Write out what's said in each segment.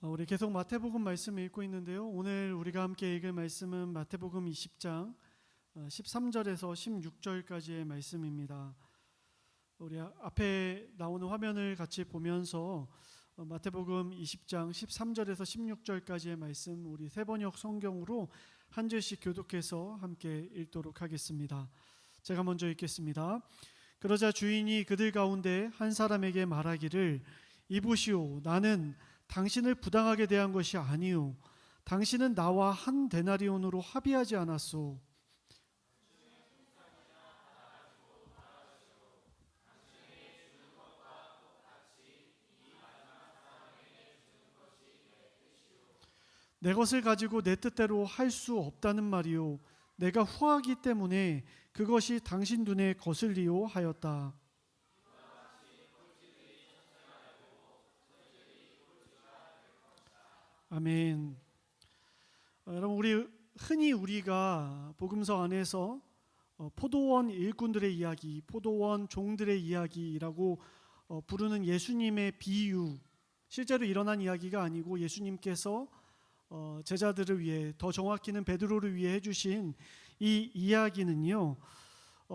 우리 계속 마태복음 말씀을 읽고 있는데요. 오늘 우리가 함께 읽을 말씀은 마태복음 20장 13절에서 16절까지의 말씀입니다. 우리 앞에 나오는 화면을 같이 보면서 마태복음 20장 13절에서 16절까지의 말씀 우리 새번역 성경으로 한 절씩 교독해서 함께 읽도록 하겠습니다. 제가 먼저 읽겠습니다. 그러자 주인이 그들 가운데 한 사람에게 말하기를 이보시오, 나는 당신을 부당하게 대한 것이 아니요 당신은 나와 한 데나리온으로 합의하지 않았소. 내 것을 가지고 내 뜻대로 할 수 없다는 말이요 내가 후하기 때문에 그것이 당신 눈에 거슬리요 하였다. 아멘. 여러분, 흔히 우리가 복음서 안에서 포도원 일꾼들의 이야기, 포도원 종들의 이야기라고 부르는 예수님의 비유, 실제로 일어난 이야기가 아니고 예수님께서 제자들을 위해, 더 정확히는 베드로를 위해 해주신 이 이야기는요,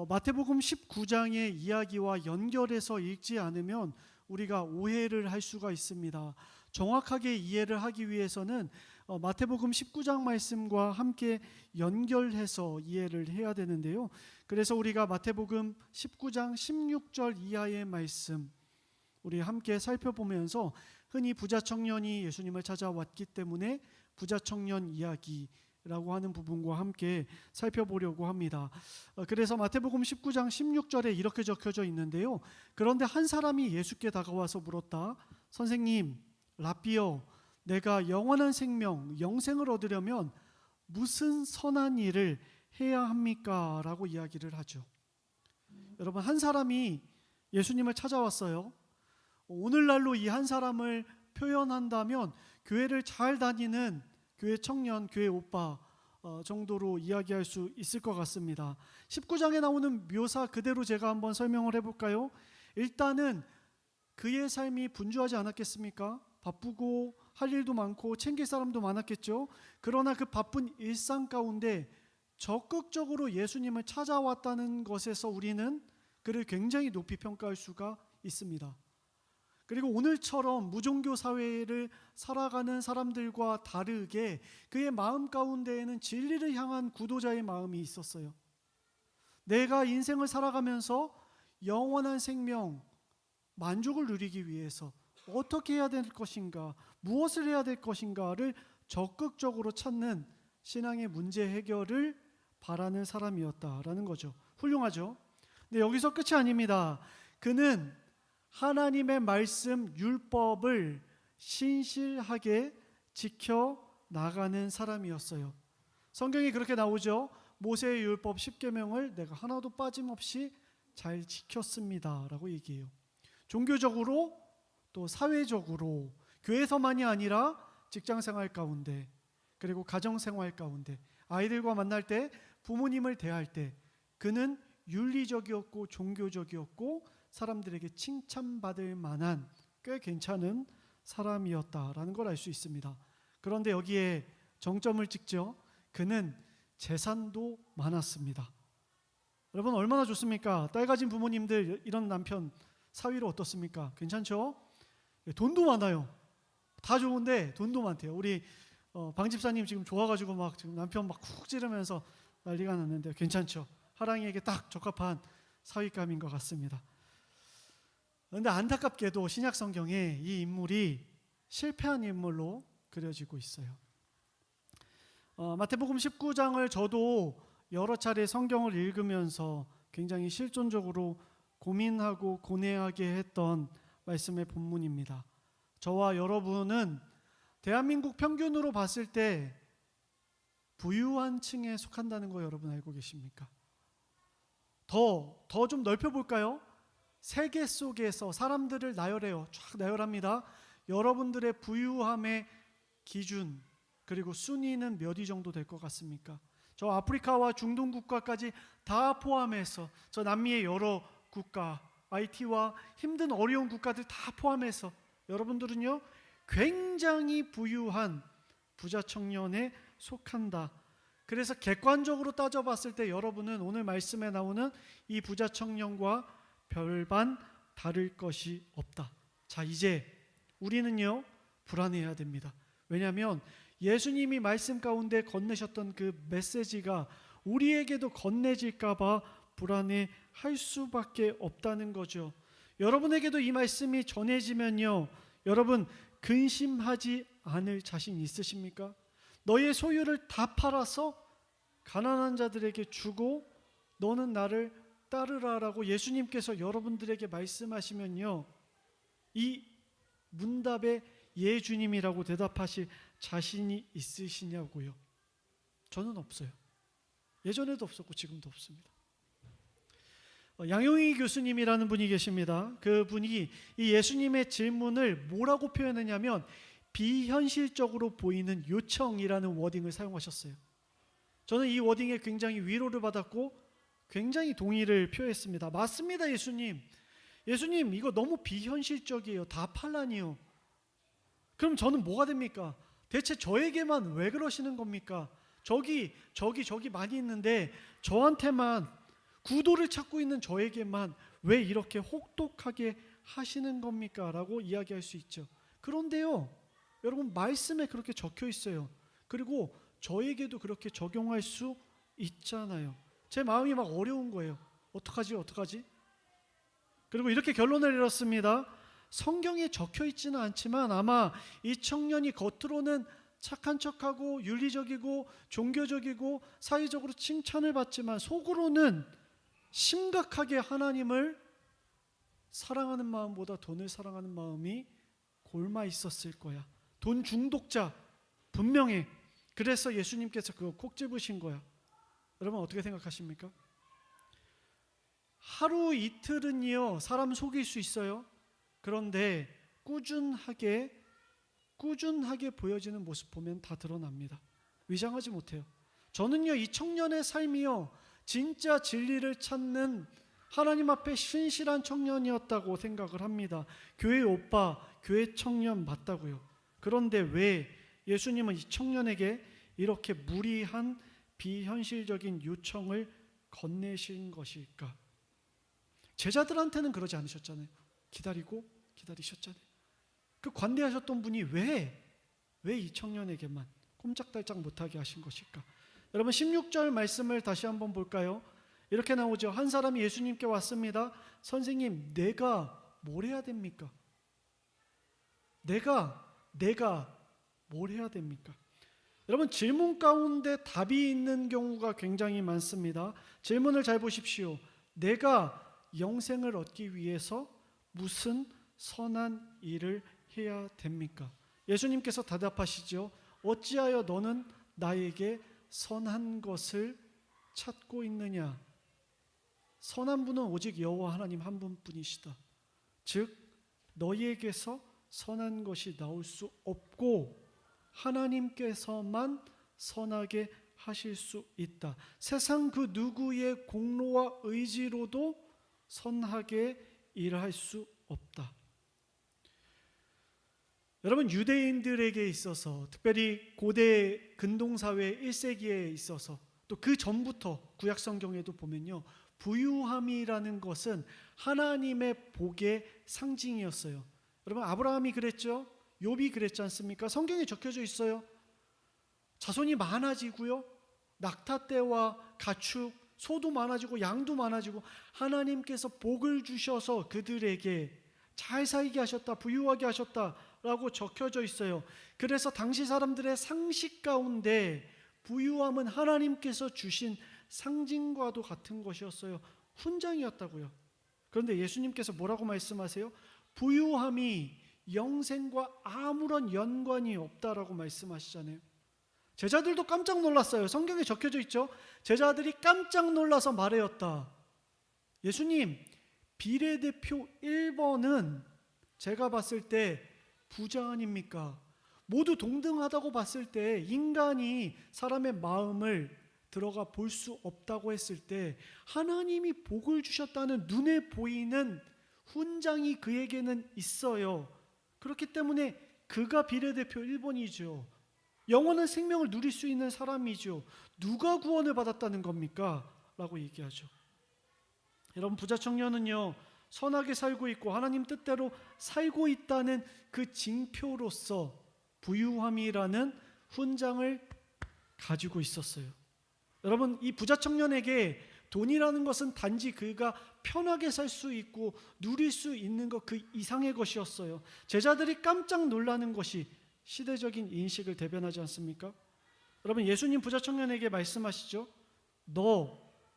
마태복음 19장의 이야기와 연결해서 읽지 않으면 우리가 오해를 할 수가 있습니다. 정확하게 이해를 하기 위해서는 마태복음 19장 말씀과 함께 연결해서 이해를 해야 되는데요. 그래서 우리가 마태복음 19장 16절 이하의 말씀 우리 함께 살펴보면서 흔히 부자 청년이 예수님을 찾아왔기 때문에 부자 청년 이야기라고 하는 부분과 함께 살펴보려고 합니다. 그래서 마태복음 19장 16절에 이렇게 적혀져 있는데요. 그런데 한 사람이 예수께 다가와서 물었다. 선생님, 랍비여, 내가 영원한 생명, 영생을 얻으려면 무슨 선한 일을 해야 합니까? 라고 이야기를 하죠. 여러분, 한 사람이 예수님을 찾아왔어요. 오늘날로 이 한 사람을 표현한다면 교회를 잘 다니는 교회 청년, 교회 오빠 정도로 이야기할 수 있을 것 같습니다. 19장에 나오는 묘사 그대로 제가 한번 설명을 해볼까요? 일단은 그의 삶이 분주하지 않았겠습니까? 바쁘고 할 일도 많고 챙길 사람도 많았겠죠. 그러나 그 바쁜 일상 가운데 적극적으로 예수님을 찾아왔다는 것에서 우리는 그를 굉장히 높이 평가할 수가 있습니다. 그리고 오늘처럼 무종교 사회를 살아가는 사람들과 다르게 그의 마음 가운데에는 진리를 향한 구도자의 마음이 있었어요. 내가 인생을 살아가면서 영원한 생명, 만족을 누리기 위해서 어떻게 해야 될 것인가, 무엇을 해야 될 것인가를 적극적으로 찾는 신앙의 문제 해결을 바라는 사람이었다라는 거죠. 훌륭하죠? 근데 여기서 끝이 아닙니다. 그는 하나님의 말씀, 율법을 신실하게 지켜 나가는 사람이었어요. 성경이 그렇게 나오죠. 모세의 율법 10계명을 내가 하나도 빠짐없이 잘 지켰습니다 라고 얘기해요. 종교적으로 또 사회적으로 교회에서만이 아니라 직장생활 가운데 그리고 가정생활 가운데 아이들과 만날 때 부모님을 대할 때 그는 윤리적이었고 종교적이었고 사람들에게 칭찬받을 만한 꽤 괜찮은 사람이었다라는 걸 알 수 있습니다. 그런데 여기에 정점을 찍죠. 그는 재산도 많았습니다. 여러분, 얼마나 좋습니까? 딸 가진 부모님들, 이런 남편 사위로 어떻습니까? 괜찮죠? 돈도 많아요. 다 좋은데 돈도 많대요. 우리 방 집사님 지금 좋아가지고 막 지금 남편 막 쿡 찌르면서 난리가 났는데 괜찮죠? 하랑이에게 딱 적합한 사위감인 것 같습니다. 그런데 안타깝게도 신약 성경에 이 인물이 실패한 인물로 그려지고 있어요. 마태복음 19장을 저도 여러 차례 성경을 읽으면서 굉장히 실존적으로 고민하고 고뇌하게 했던 말씀의 본문입니다. 저와 여러분은 대한민국 평균으로 봤을 때 부유한 층에 속한다는 거 여러분 알고 계십니까? 더 좀 넓혀볼까요? 세계 속에서 사람들을 나열해요. 쫙 나열합니다. 여러분들의 부유함의 기준 그리고 순위는 몇 위 정도 될 것 같습니까? 저 아프리카와 중동 국가까지 다 포함해서 저 남미의 여러 국가, IT와 힘든 어려운 국가들 다 포함해서 여러분들은요 굉장히 부유한 부자 청년에 속한다. 그래서 객관적으로 따져봤을 때 여러분은 오늘 말씀에 나오는 이 부자 청년과 별반 다를 것이 없다. 자, 이제 우리는요 불안해야 됩니다. 왜냐하면 예수님이 말씀 가운데 건네셨던 그 메시지가 우리에게도 건네질까 봐 불안해할 수밖에 없다는 거죠. 여러분에게도 이 말씀이 전해지면요, 여러분 근심하지 않을 자신 있으십니까? 너의 소유를 다 팔아서 가난한 자들에게 주고 너는 나를 따르라라고 예수님께서 여러분들에게 말씀하시면요, 이 문답에 예 주님이라고 대답하실 자신이 있으시냐고요? 저는 없어요. 예전에도 없었고 지금도 없습니다. 양용희 교수님이라는 분이 계십니다. 그분이 이 예수님의 질문을 뭐라고 표현했냐면 비현실적으로 보이는 요청이라는 워딩을 사용하셨어요. 저는 이 워딩에 굉장히 위로를 받았고 굉장히 동의를 표했습니다. 맞습니다, 예수님. 예수님, 이거 너무 비현실적이에요. 다 팔라니요. 그럼 저는 뭐가 됩니까? 대체 저에게만 왜 그러시는 겁니까? 저기 많이 있는데 저한테만, 구도를 찾고 있는 저에게만 왜 이렇게 혹독하게 하시는 겁니까? 라고 이야기할 수 있죠. 그런데요, 여러분 말씀에 그렇게 적혀 있어요. 그리고 저에게도 그렇게 적용할 수 있잖아요. 제 마음이 막 어려운 거예요. 어떡하지? 그리고 이렇게 결론을 내렸습니다. 성경에 적혀 있지는 않지만 아마 이 청년이 겉으로는 착한 척하고 윤리적이고 종교적이고 사회적으로 칭찬을 받지만 속으로는 심각하게 하나님을 사랑하는 마음보다 돈을 사랑하는 마음이 골마 있었을 거야. 돈 중독자 분명해. 그래서 예수님께서 그거 콕 집으신 거야. 여러분 어떻게 생각하십니까? 하루 이틀은요 사람 속일 수 있어요. 그런데 꾸준하게 보여지는 모습 보면 다 드러납니다. 위장하지 못해요. 저는요 이 청년의 삶이요 진짜 진리를 찾는 하나님 앞에 신실한 청년이었다고 생각을 합니다. 교회 오빠, 교회 청년 맞다고요. 그런데 왜 예수님은 이 청년에게 이렇게 무리한 비현실적인 요청을 건네신 것일까? 제자들한테는 그러지 않으셨잖아요. 기다리셨잖아요. 그 관대하셨던 분이 왜 이 청년에게만 꼼짝달짝 못하게 하신 것일까? 여러분 16절 말씀을 다시 한번 볼까요? 이렇게 나오죠. 한 사람이 예수님께 왔습니다. 선생님, 내가 뭘 해야 됩니까? 내가 뭘 해야 됩니까? 여러분 질문 가운데 답이 있는 경우가 굉장히 많습니다. 질문을 잘 보십시오. 내가 영생을 얻기 위해서 무슨 선한 일을 해야 됩니까? 예수님께서 대답하시죠. 어찌하여 너는 나에게 선한 것을 찾고 있느냐? 선한 분은 오직 여호와 하나님 한 분뿐이시다. 즉 너희에게서 선한 것이 나올 수 없고 하나님께서만 선하게 하실 수 있다. 세상 그 누구의 공로와 의지로도 선하게 일할 수 없다. 여러분 유대인들에게 있어서 특별히 고대 근동사회 1세기에 있어서 또 그 전부터 구약 성경에도 보면요 부유함이라는 것은 하나님의 복의 상징이었어요. 여러분 아브라함이 그랬죠. 욥이 그랬지 않습니까? 성경에 적혀져 있어요. 자손이 많아지고요 낙타떼와 가축, 소도 많아지고 양도 많아지고 하나님께서 복을 주셔서 그들에게 잘 살게 하셨다, 부유하게 하셨다라고 적혀져 있어요. 그래서 당시 사람들의 상식 가운데 부유함은 하나님께서 주신 상징과도 같은 것이었어요. 훈장이었다고요. 그런데 예수님께서 뭐라고 말씀하세요? 부유함이 영생과 아무런 연관이 없다라고 말씀하시잖아요. 제자들도 깜짝 놀랐어요. 성경에 적혀져 있죠. 제자들이 깜짝 놀라서 말하였다. 예수님, 비례대표 1번은 제가 봤을 때 부자 아닙니까? 모두 동등하다고 봤을 때 인간이 사람의 마음을 들어가 볼 수 없다고 했을 때 하나님이 복을 주셨다는 눈에 보이는 훈장이 그에게는 있어요. 그렇기 때문에 그가 비례대표 1번이죠. 영원한 생명을 누릴 수 있는 사람이죠. 누가 구원을 받았다는 겁니까? 라고 얘기하죠. 여러분, 부자 청년은요, 선하게 살고 있고 하나님 뜻대로 살고 있다는 그 징표로서 부유함이라는 훈장을 가지고 있었어요. 여러분, 이 부자 청년에게 돈이라는 것은 단지 그가 편하게 살 수 있고 누릴 수 있는 것 그 이상의 것이었어요. 제자들이 깜짝 놀라는 것이 시대적인 인식을 대변하지 않습니까? 여러분, 예수님 부자 청년에게 말씀하시죠.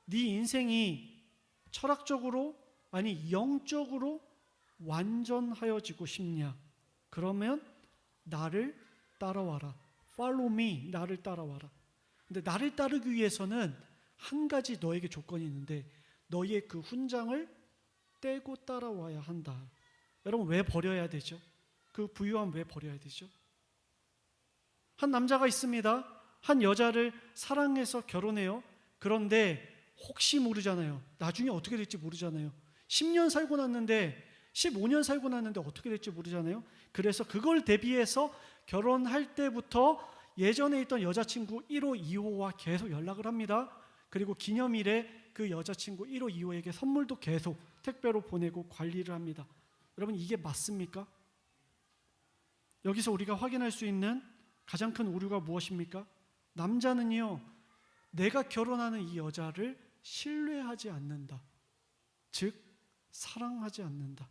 네 인생이 철학적으로 아니 영적으로 완전하여지고 싶냐? 그러면 나를 따라와라. Follow me. 나를 따라와라. 근데 나를 따르기 위해서는 한 가지 너에게 조건이 있는데 너의 그 훈장을 떼고 따라와야 한다. 여러분, 왜 버려야 되죠? 그 부유함 왜 버려야 되죠? 한 남자가 있습니다. 한 여자를 사랑해서 결혼해요. 그런데 혹시 모르잖아요. 나중에 어떻게 될지 모르잖아요. 10년 살고 났는데 15년 살고 났는데 어떻게 될지 모르잖아요. 그래서 그걸 대비해서 결혼할 때부터 예전에 있던 여자친구 1호, 2호와 계속 연락을 합니다. 그리고 기념일에 그 여자친구 1호, 2호에게 선물도 계속 택배로 보내고 관리를 합니다. 여러분, 이게 맞습니까? 여기서 우리가 확인할 수 있는 가장 큰 오류가 무엇입니까? 남자는요, 내가 결혼하는 이 여자를 신뢰하지 않는다. 즉, 사랑하지 않는다.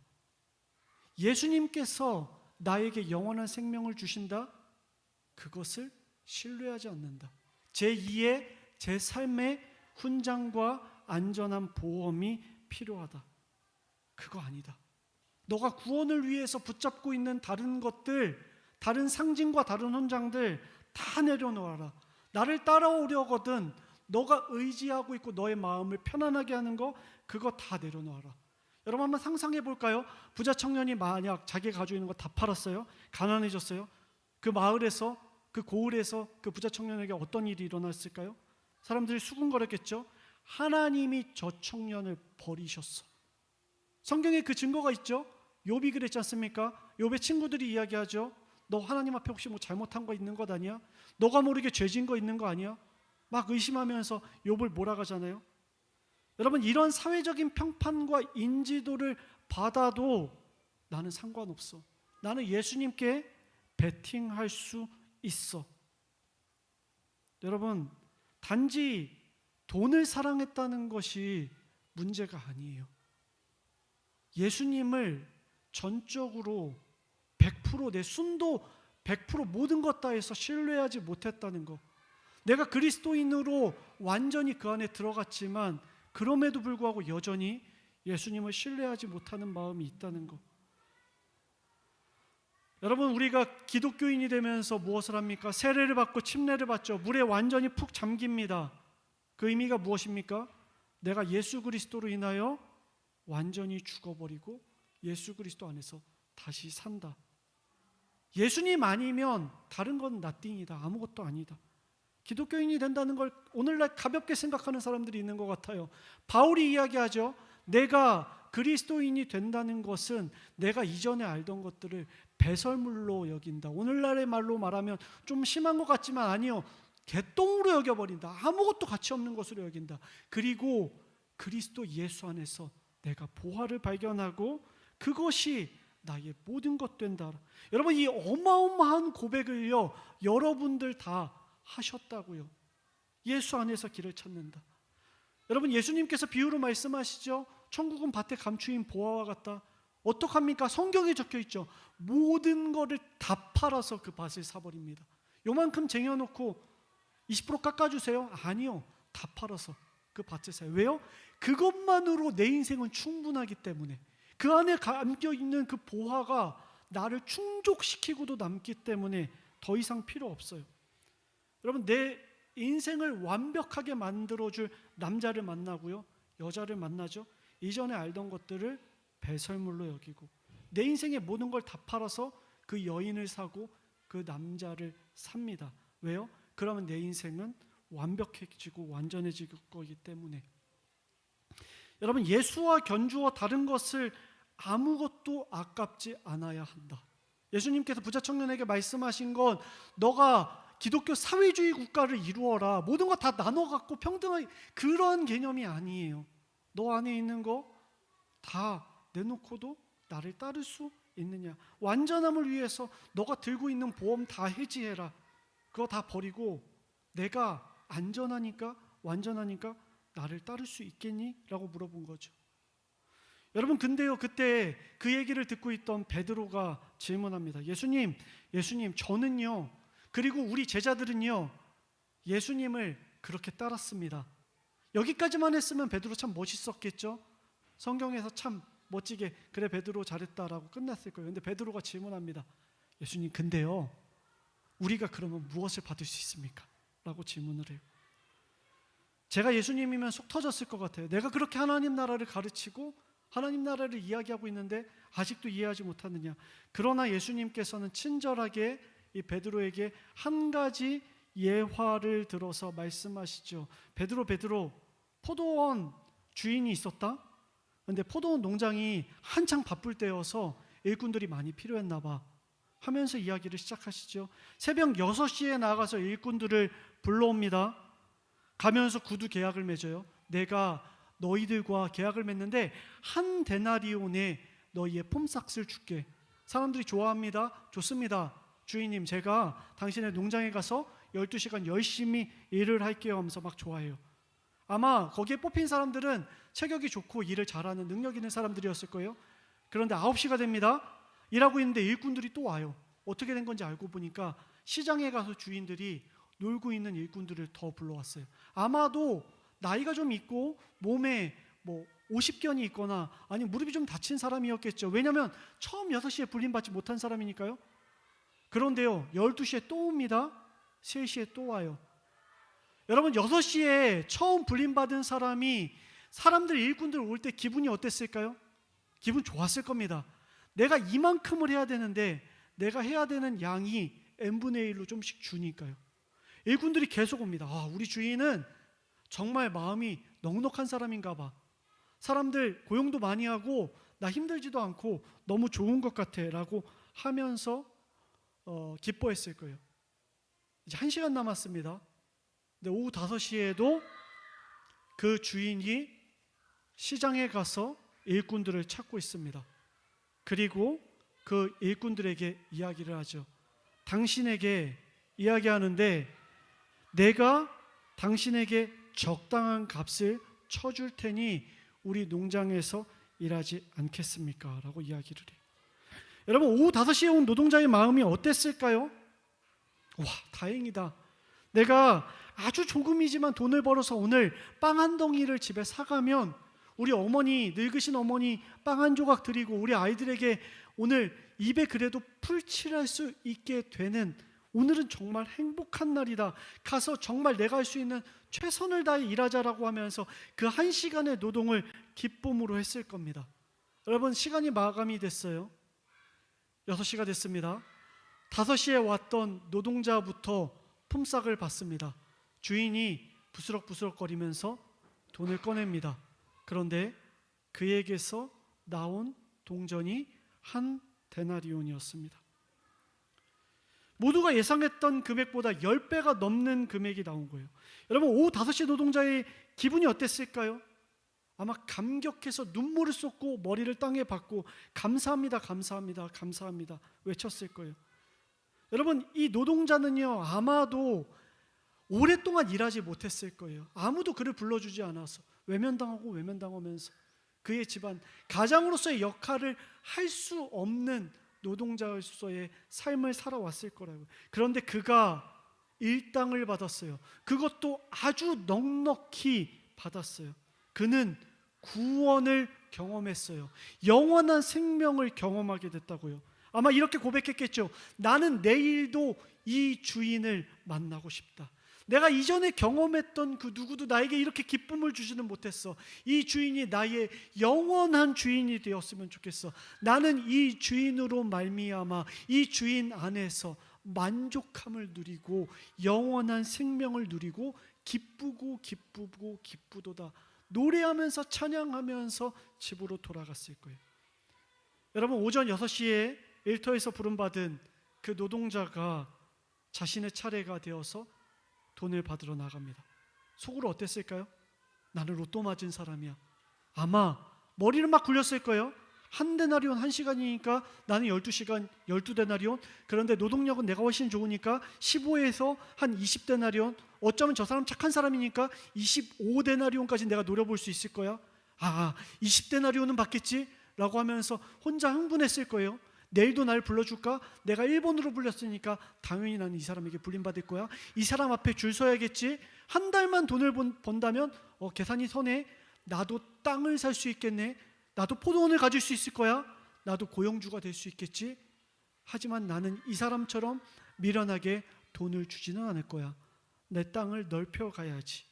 예수님께서 나에게 영원한 생명을 주신다. 그것을 신뢰하지 않는다. 제2의 제 삶의 훈장과 안전한 보험이 필요하다. 그거 아니다. 너가 구원을 위해서 붙잡고 있는 다른 것들, 다른 상징과 다른 훈장들 다 내려놓아라. 나를 따라오려거든 너가 의지하고 있고 너의 마음을 편안하게 하는 거, 그거 다 내려놓아라. 여러분, 한번 상상해 볼까요? 부자 청년이 만약 자기가 가지고 있는 거 다 팔았어요. 가난해졌어요. 그 마을에서, 그 고을에서 그 부자 청년에게 어떤 일이 일어났을까요? 사람들이 수군거렸겠죠. 하나님이 저 청년을 버리셨어. 성경에 그 증거가 있죠. 욥이 그랬지 않습니까? 욥의 친구들이 이야기하죠. 너 하나님 앞에 혹시 뭐 잘못한 거 있는 것 아니야? 너가 모르게 죄진 거 있는 거 아니야? 막 의심하면서 욥을 몰아가잖아요. 여러분, 이런 사회적인 평판과 인지도를 받아도 나는 상관없어. 나는 예수님께 베팅할 수 있어. 여러분, 단지 돈을 사랑했다는 것이 문제가 아니에요. 예수님을 전적으로 100% 내 순도 100% 모든 것 다해서 신뢰하지 못했다는 것. 내가 그리스도인으로 완전히 그 안에 들어갔지만 그럼에도 불구하고 여전히 예수님을 신뢰하지 못하는 마음이 있다는 것. 여러분, 우리가 기독교인이 되면서 무엇을 합니까? 세례를 받고 침례를 받죠. 물에 완전히 푹 잠깁니다. 그 의미가 무엇입니까? 내가 예수 그리스도로 인하여 완전히 죽어버리고 예수 그리스도 안에서 다시 산다. 예수님 아니면 다른 건 나띵이다. 아무것도 아니다. 기독교인이 된다는 걸 오늘날 가볍게 생각하는 사람들이 있는 것 같아요. 바울이 이야기하죠. 내가 그리스도인이 된다는 것은 내가 이전에 알던 것들을 배설물로 여긴다. 오늘날의 말로 말하면 좀 심한 것 같지만 아니요. 개똥으로 여겨버린다. 아무것도 가치 없는 것으로 여긴다. 그리고 그리스도 예수 안에서 내가 보화를 발견하고 그것이 나의 모든 것 된다. 여러분, 이 어마어마한 고백을요, 여러분들 다 하셨다고요. 예수 안에서 길을 찾는다. 여러분, 예수님께서 비유로 말씀하시죠. 천국은 밭에 감추인 보화와 같다. 어떡합니까? 성경에 적혀 있죠. 모든 거를 다 팔아서 그 밭을 사버립니다. 요만큼 쟁여놓고 20% 깎아주세요. 아니요, 다 팔아서 그 밭을 사요. 왜요? 그것만으로 내 인생은 충분하기 때문에. 그 안에 담겨있는 그 보화가 나를 충족시키고도 남기 때문에 더 이상 필요 없어요. 여러분, 내 인생을 완벽하게 만들어줄 남자를 만나고요, 여자를 만나죠. 이전에 알던 것들을 배설물로 여기고 내 인생의 모든 걸 다 팔아서 그 여인을 사고 그 남자를 삽니다. 왜요? 그러면 내 인생은 완벽해지고 완전해질 거기 때문에. 여러분, 예수와 견주어 다른 것을 아무것도 아깝지 않아야 한다. 예수님께서 부자 청년에게 말씀하신 건 너가 기독교 사회주의 국가를 이루어라, 모든 거 다 나눠 갖고 평등하게, 그런 개념이 아니에요. 너 안에 있는 거 다 내놓고도 나를 따를 수 있느냐. 완전함을 위해서 너가 들고 있는 보험 다 해지해라. 그거 다 버리고 내가 안전하니까, 완전하니까 나를 따를 수 있겠니? 라고 물어본 거죠. 여러분, 근데요, 그때 그 얘기를 듣고 있던 베드로가 질문합니다. 예수님, 저는요, 그리고 우리 제자들은요, 예수님을 그렇게 따랐습니다. 여기까지만 했으면 베드로 참 멋있었겠죠? 성경에서 참 멋지게 그래 베드로 잘했다라고 끝났을 거예요. 근데 베드로가 질문합니다. 예수님, 근데요, 우리가 그러면 무엇을 받을 수 있습니까? 라고 질문을 해요. 제가 예수님이면 속 터졌을 것 같아요. 내가 그렇게 하나님 나라를 가르치고 하나님 나라를 이야기하고 있는데 아직도 이해하지 못하느냐. 그러나 예수님께서는 친절하게 이 베드로에게 한 가지 예화를 들어서 말씀하시죠. 베드로, 포도원 주인이 있었다? 근데 포도원 농장이 한창 바쁠 때여서 일꾼들이 많이 필요했나 봐 하면서 이야기를 시작하시죠. 새벽 6시에 나가서 일꾼들을 불러옵니다. 가면서 구두 계약을 맺어요. 내가 너희들과 계약을 맺는데 한 데나리온에 너희의 폼삭스를 줄게. 사람들이 좋아합니다. 좋습니다. 주인님, 제가 당신의 농장에 가서 12시간 열심히 일을 할게요 하면서 막 좋아해요. 아마 거기에 뽑힌 사람들은 체격이 좋고 일을 잘하는 능력 있는 사람들이었을 거예요. 그런데 9시가 됩니다. 일하고 있는데 일꾼들이 또 와요. 어떻게 된 건지 알고 보니까 시장에 가서 주인들이 놀고 있는 일꾼들을 더 불러왔어요. 아마도 나이가 좀 있고 몸에 뭐 50견이 있거나 아니면 무릎이 좀 다친 사람이었겠죠. 왜냐하면 처음 6시에 불림받지 못한 사람이니까요. 그런데요, 12시에 또 옵니다. 3시에 또 와요. 여러분, 6시에 처음 불림받은 사람이 사람들, 일꾼들 올 때 기분이 어땠을까요? 기분 좋았을 겁니다. 내가 이만큼을 해야 되는데 내가 해야 되는 양이 n분의 1로 좀씩 주니까요. 일꾼들이 계속 옵니다. 우리 주인은 정말 마음이 넉넉한 사람인가 봐. 사람들 고용도 많이 하고 나 힘들지도 않고 너무 좋은 것 같아 라고 하면서 기뻐했을 거예요. 이제 1시간 남았습니다. 근데 오후 5시에도 그 주인이 시장에 가서 일꾼들을 찾고 있습니다. 그리고 그 일꾼들에게 이야기를 하죠. 당신에게 이야기하는데 내가 당신에게 적당한 값을 쳐줄 테니 우리 농장에서 일하지 않겠습니까? 라고 이야기를 해요. 여러분, 오후 5시에 온 노동자의 마음이 어땠을까요? 와, 다행이다. 내가 아주 조금이지만 돈을 벌어서 오늘 빵 한 덩이를 집에 사가면 우리 어머니, 늙으신 어머니 빵 한 조각 드리고 우리 아이들에게 오늘 입에 그래도 풀칠할 수 있게 되는, 오늘은 정말 행복한 날이다. 가서 정말 내가 할 수 있는 최선을 다해 일하자라고 하면서 그 1시간의 노동을 기쁨으로 했을 겁니다. 여러분, 시간이 마감이 됐어요. 6시가 됐습니다. 5시에 왔던 노동자부터 품삯을 받습니다. 주인이 부스럭부스럭거리면서 돈을 꺼냅니다. 그런데 그에게서 나온 동전이 한 데나리온이었습니다. 모두가 예상했던 금액보다 10배가 넘는 금액이 나온 거예요. 여러분, 오후 5시 노동자의 기분이 어땠을까요? 아마 감격해서 눈물을 쏟고 머리를 땅에 박고 감사합니다, 감사합니다, 감사합니다 외쳤을 거예요. 여러분, 이 노동자는요, 아마도 오랫동안 일하지 못했을 거예요. 아무도 그를 불러주지 않아서 외면당하면서 그의 집안, 가장으로서의 역할을 할 수 없는 노동자로서의 삶을 살아왔을 거라고요. 그런데 그가 일당을 받았어요. 그것도 아주 넉넉히 받았어요. 그는 구원을 경험했어요. 영원한 생명을 경험하게 됐다고요. 아마 이렇게 고백했겠죠. 나는 내일도 이 주인을 만나고 싶다. 내가 이전에 경험했던 그 누구도 나에게 이렇게 기쁨을 주지는 못했어. 이 주인이 나의 영원한 주인이 되었으면 좋겠어. 나는 이 주인으로 말미암아 이 주인 안에서 만족함을 누리고 영원한 생명을 누리고 기쁘도다. 노래하면서 찬양하면서 집으로 돌아갔을 거예요. 여러분, 오전 6시에 일터에서 부름받은 그 노동자가 자신의 차례가 되어서 돈을 받으러 나갑니다. 속으로 어땠을까요? 나는 로또 맞은 사람이야. 아마 머리를 막 굴렸을 거예요. 한 데나리온 1시간이니까 나는 12시간 12데나리온. 그런데 노동력은 내가 훨씬 좋으니까 15에서 한 20데나리온. 어쩌면 저 사람 착한 사람이니까 25데나리온까지 내가 노려볼 수 있을 거야. 20데나리온은 받겠지? 라고 하면서 혼자 흥분했을 거예요. 내일도 날 불러줄까? 내가 1번으로 불렸으니까 당연히 나는 이 사람에게 불림받을 거야. 이 사람 앞에 줄 서야겠지? 한 달만 돈을 번다면 계산이 서네. 나도 땅을 살 수 있겠네. 나도 포도원을 가질 수 있을 거야. 나도 고용주가 될 수 있겠지. 하지만 나는 이 사람처럼 미련하게 돈을 주지는 않을 거야. 내 땅을 넓혀가야지.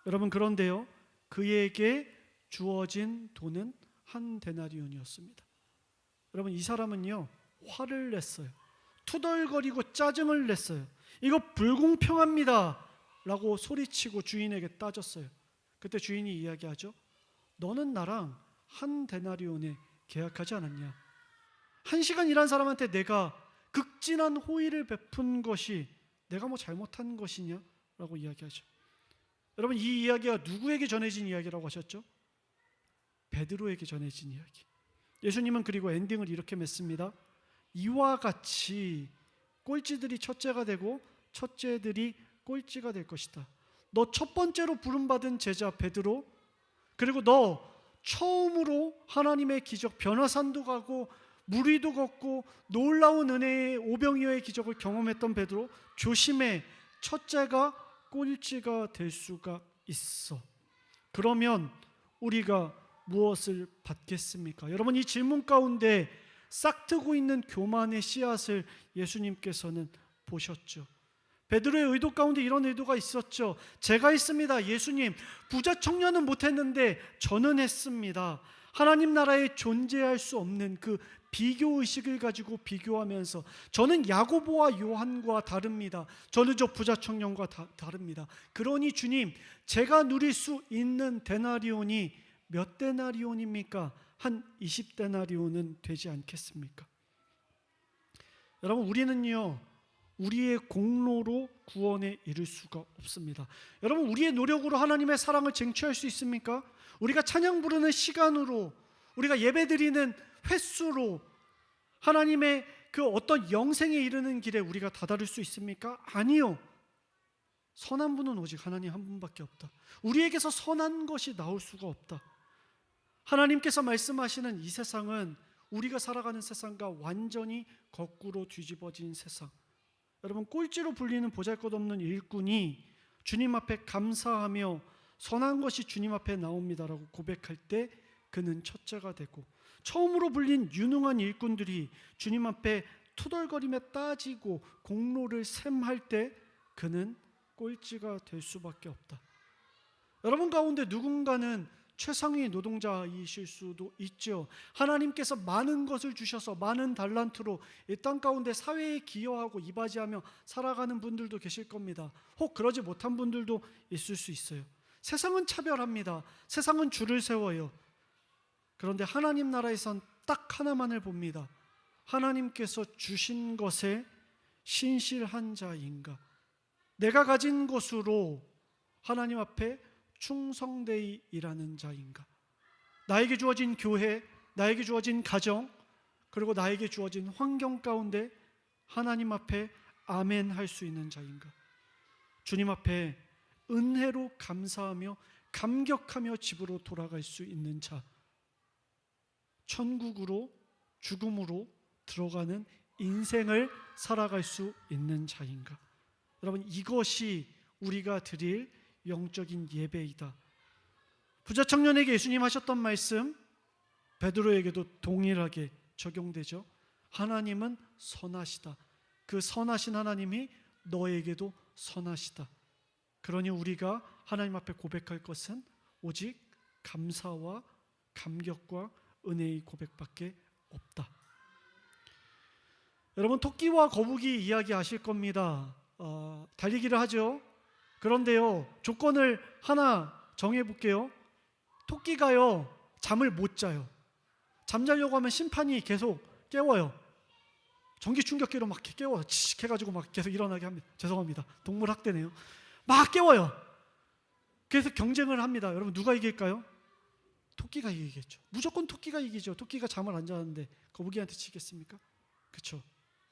여러분, 그런데요, 그에게 주어진 돈은 한 데나리온이었습니다. 여러분, 이 사람은요, 화를 냈어요. 투덜거리고 짜증을 냈어요. 이거 불공평합니다 라고 소리치고 주인에게 따졌어요. 그때 주인이 이야기하죠. 너는 나랑 한 데나리온에 계약하지 않았냐? 1시간 일한 사람한테 내가 극진한 호의를 베푼 것이 내가 뭐 잘못한 것이냐? 라고 이야기하죠. 여러분, 이 이야기가 누구에게 전해진 이야기라고 하셨죠? 베드로에게 전해진 이야기. 예수님은 그리고 엔딩을 이렇게 맺습니다. 이와 같이 꼴찌들이 첫째가 되고 첫째들이 꼴찌가 될 것이다. 너 첫 번째로 부름받은 제자 베드로, 그리고 너 처음으로 하나님의 기적 변화산도 가고 물 위도 걷고 놀라운 은혜의 오병이어의 기적을 경험했던 베드로, 조심해. 첫째가 꼴찌가 될 수가 있어. 그러면 우리가 무엇을 받겠습니까? 여러분, 이 질문 가운데 싹트고 있는 교만의 씨앗을 예수님께서는 보셨죠. 베드로의 의도 가운데 이런 의도가 있었죠. 제가 있습니다. 예수님, 부자 청년은 못했는데 저는 했습니다. 하나님 나라에 존재할 수 없는 그 비교의식을 가지고 비교하면서 저는 야고보와 요한과 다릅니다. 저는 저 부자 청년과 다릅니다. 그러니 주님, 제가 누릴 수 있는 데나리온이 몇 데나리온입니까? 한 20데나리온은 되지 않겠습니까? 여러분, 우리는요, 우리의 공로로 구원에 이를 수가 없습니다. 여러분, 우리의 노력으로 하나님의 사랑을 쟁취할 수 있습니까? 우리가 찬양 부르는 시간으로, 우리가 예배 드리는 횟수로 하나님의 그 어떤 영생에 이르는 길에 우리가 다다를 수 있습니까? 아니요. 선한 분은 오직 하나님 한 분밖에 없다. 우리에게서 선한 것이 나올 수가 없다. 하나님께서 말씀하시는 이 세상은 우리가 살아가는 세상과 완전히 거꾸로 뒤집어진 세상. 여러분, 꼴찌로 불리는 보잘것없는 일꾼이 주님 앞에 감사하며 선한 것이 주님 앞에 나옵니다라고 고백할 때 그는 첫째가 되고, 처음으로 불린 유능한 일꾼들이 주님 앞에 투덜거리며 따지고 공로를 셈할 때 그는 꼴찌가 될 수밖에 없다. 여러분 가운데 누군가는 최상위 노동자이실 수도 있죠. 하나님께서 많은 것을 주셔서 많은 달란트로 이 땅 가운데 사회에 기여하고 이바지하며 살아가는 분들도 계실 겁니다. 혹 그러지 못한 분들도 있을 수 있어요. 세상은 차별합니다. 세상은 줄을 세워요. 그런데 하나님 나라에선 딱 하나만을 봅니다. 하나님께서 주신 것에 신실한 자인가? 내가 가진 것으로 하나님 앞에 충성되이 일하는 자인가? 나에게 주어진 교회, 나에게 주어진 가정, 그리고 나에게 주어진 환경 가운데 하나님 앞에 아멘 할 수 있는 자인가? 주님 앞에 은혜로 감사하며 감격하며 집으로 돌아갈 수 있는 자, 천국으로 죽음으로 들어가는 인생을 살아갈 수 있는 자인가? 여러분, 이것이 우리가 드릴 영적인 예배이다. 부자 청년에게 예수님 하셨던 말씀 베드로에게도 동일하게 적용되죠. 하나님은 선하시다. 그 선하신 하나님이 너에게도 선하시다. 그러니 우리가 하나님 앞에 고백할 것은 오직 감사와 감격과 은혜의 고백밖에 없다. 여러분, 토끼와 거북이 이야기 아실 겁니다. 달리기를 하죠. 그런데요, 조건을 하나 정해볼게요. 토끼가요, 잠을 못 자요. 잠자려고 하면 심판이 계속 깨워요. 전기 충격기로 막 깨워요. 치익 해가지고 막 계속 일어나게 합니다. 죄송합니다. 동물 학대네요. 막 깨워요. 그래서 경쟁을 합니다. 여러분 누가 이길까요? 토끼가 이기겠죠. 무조건 토끼가 이기죠. 토끼가 잠을 안 자는데 거북이한테 치겠습니까? 그렇죠.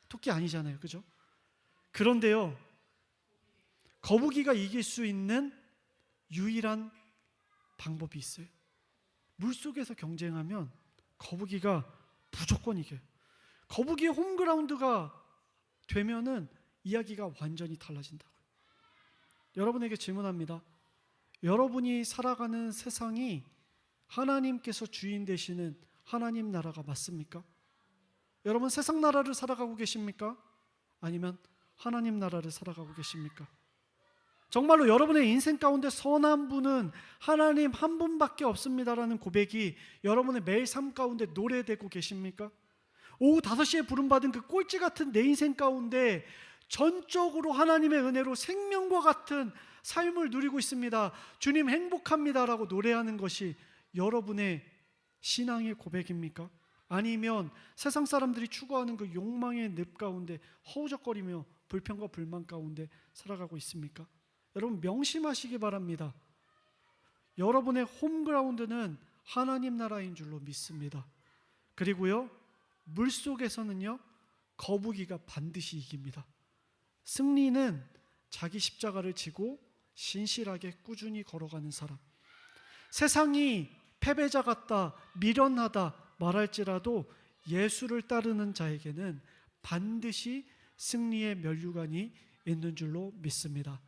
토끼 아니잖아요. 그죠? 그런데요, 거북이가 이길 수 있는 유일한 방법이 있어요. 물속에서 경쟁하면 거북이가 무조건 이겨요. 거북이의 홈그라운드가 되면은 이야기가 완전히 달라진다고요. 여러분에게 질문합니다. 여러분이 살아가는 세상이 하나님께서 주인 되시는 하나님 나라가 맞습니까? 여러분 세상 나라를 살아가고 계십니까? 아니면 하나님 나라를 살아가고 계십니까? 정말로 여러분의 인생 가운데 선한 분은 하나님 한 분밖에 없습니다라는 고백이 여러분의 매일 삶 가운데 노래되고 계십니까? 오후 5시에 부름받은 그 꼴찌 같은 내 인생 가운데 전적으로 하나님의 은혜로 생명과 같은 삶을 누리고 있습니다. 주님 행복합니다라고 노래하는 것이 여러분의 신앙의 고백입니까? 아니면 세상 사람들이 추구하는 그 욕망의 늪 가운데 허우적거리며 불평과 불만 가운데 살아가고 있습니까? 여러분 명심하시기 바랍니다. 여러분의 홈그라운드는 하나님 나라인 줄로 믿습니다. 그리고요, 물속에서는요, 거북이가 반드시 이깁니다. 승리는 자기 십자가를 지고 신실하게 꾸준히 걸어가는 사람. 세상이 패배자 같다, 미련하다 말할지라도 예수를 따르는 자에게는 반드시 승리의 면류관이 있는 줄로 믿습니다.